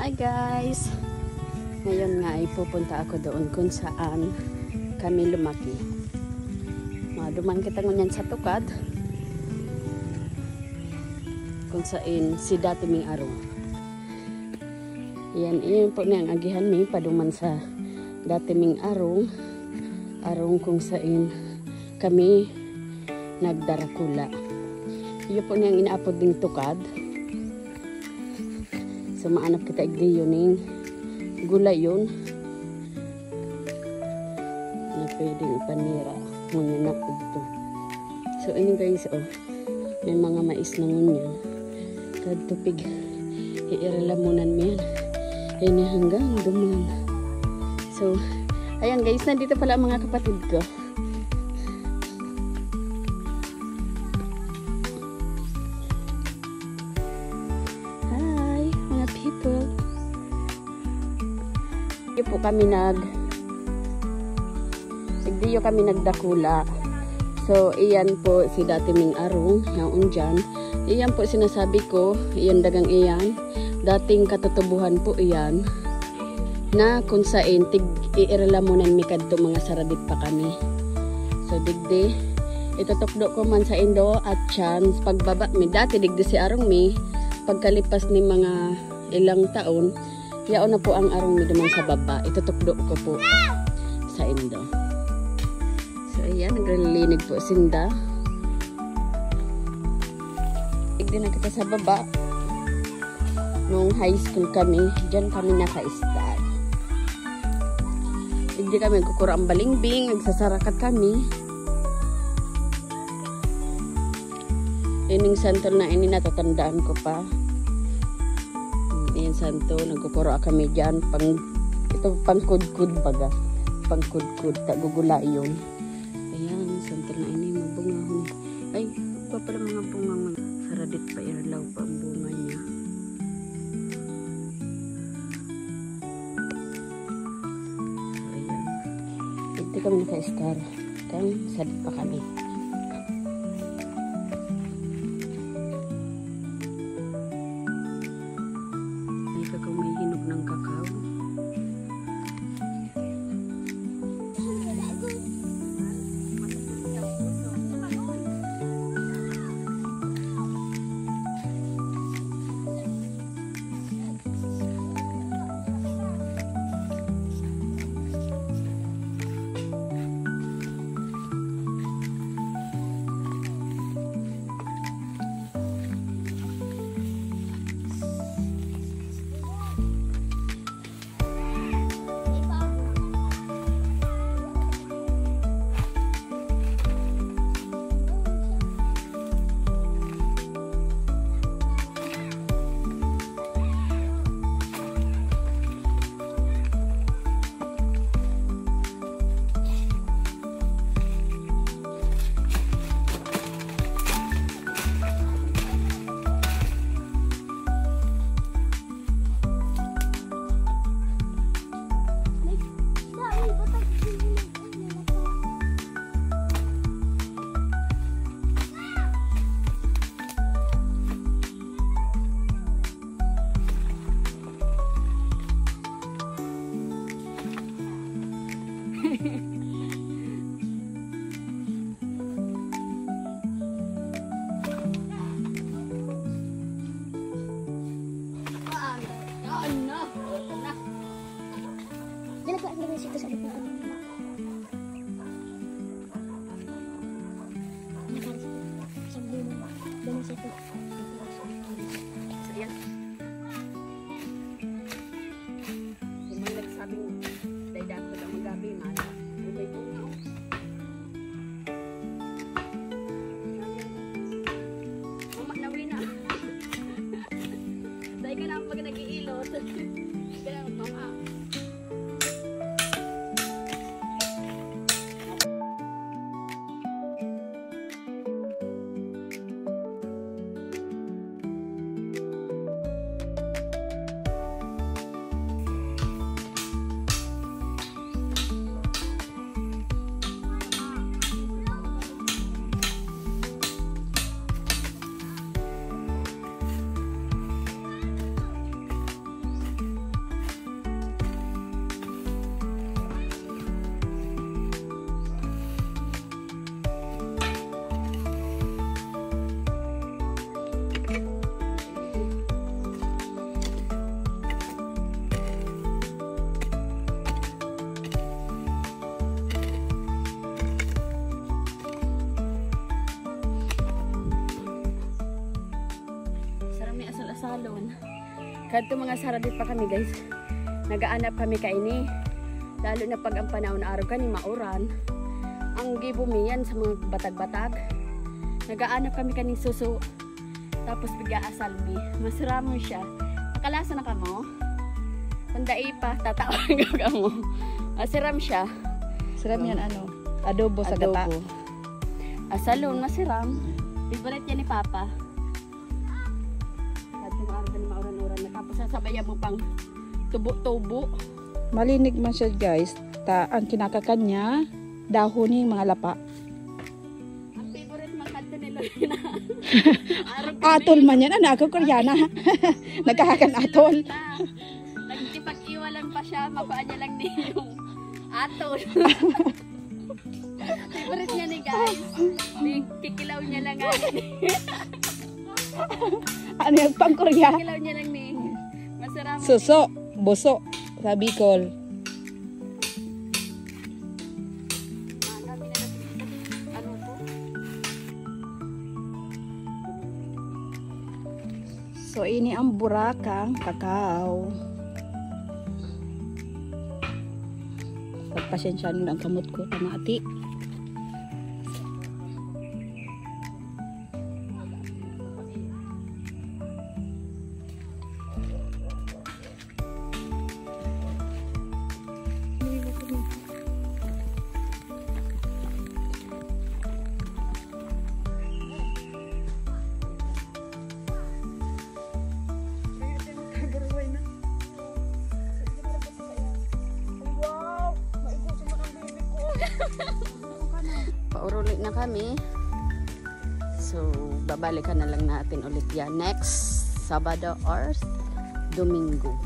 Hi guys! Ngayon nga ay pupunta ako doon kung saan kami lumaki. Duman kita ngunyan sa tukad kung saan si dati ming araw. Iyan po na ang agihan mi paduman sa dati ming araw kung saan kami nagdarakula. Iyo po niyang inaapod ding tukad. So maanap kita igdi yun yung gulay yun na pwedeng ipanira ngunyan na ito. So ini guys, may mga mais na ngunyan kadtupig iiralamunan mo yan ini hanggang duman. So ayan guys, nandito pala mga kapatid ko. Po kami sigdiyo kami nagdakula. So iyan po si dati ming arong yaon dyan. Iyan po sinasabi ko, iyan dagang iyan dating katutubuhan po iyan na kung saan iiralamunan mi kadto mga saradit pa kami. So digdi itutukdo ko man sa indo at chance pagbaba mi dati digdi si arong mi pagkalipas ni mga ilang taon yaon na po ang arong mi duman sa baba. Itutukdo ko po sa indo. So ayan, naglilinig po sinda. Igdi na kita sa baba. Nung high school kami, dyan kami naka-start. Igdi kami kukura ang balingbing, nagsasarakat kami. Ining santol na ini natatandaan ko pa. Ayan santo, nagkukuro kami dyan. Ito pangkudkud baga. Pangkudkud, tagugula yun. Ayan, santo na ini, mabungahon. Ay, pa pala mga bunga. Saradit pa irlaw pa ang bunga niya. So, ayan. Ito kami naka-star. Kang sadit pa kami. Kadto mga saradit pa kami guys. Nagaanap kami kaini. Lalo na pag ang panahon araw kani mauran. Ang gibumiyan sa mga batag-batag. Nagaanap kami kaning suso. Tapos bigya asalbi. Masarap mo siya. Nakalasa na ka mo? Tandai pa, tatawan ka mo. Masiram siya. Sarap yan ano? Adobo sa gata. Asalon, masiram. Favorite yan ni Papa. Kadto mga araw kani mauran-uran. Tapos sasabayan mo pang tubo-tubo. Malinig man siya guys. Ang kinakakan niya, dahon ni mga lapa. Ang favorite man kadto ni Lorena. Atol man yan. Ano ako Koreana? Nagkakakan atol. Nagtipag-iwalan pa siya. Mabaan niya lang din yung atol. Favorite niya ni guys. Kikilaw niya lang nga. Ano yung pang Korea? Kikilaw niya lang ni. Masarap. Suso, buso, sa Bicol. Ano po? So ini ang burakang kakao. Pagpasensya nyo ang kamot ko, tamati. Paurulit na kami. So, babalikan na lang natin ulit yan next Sabado or Domingo.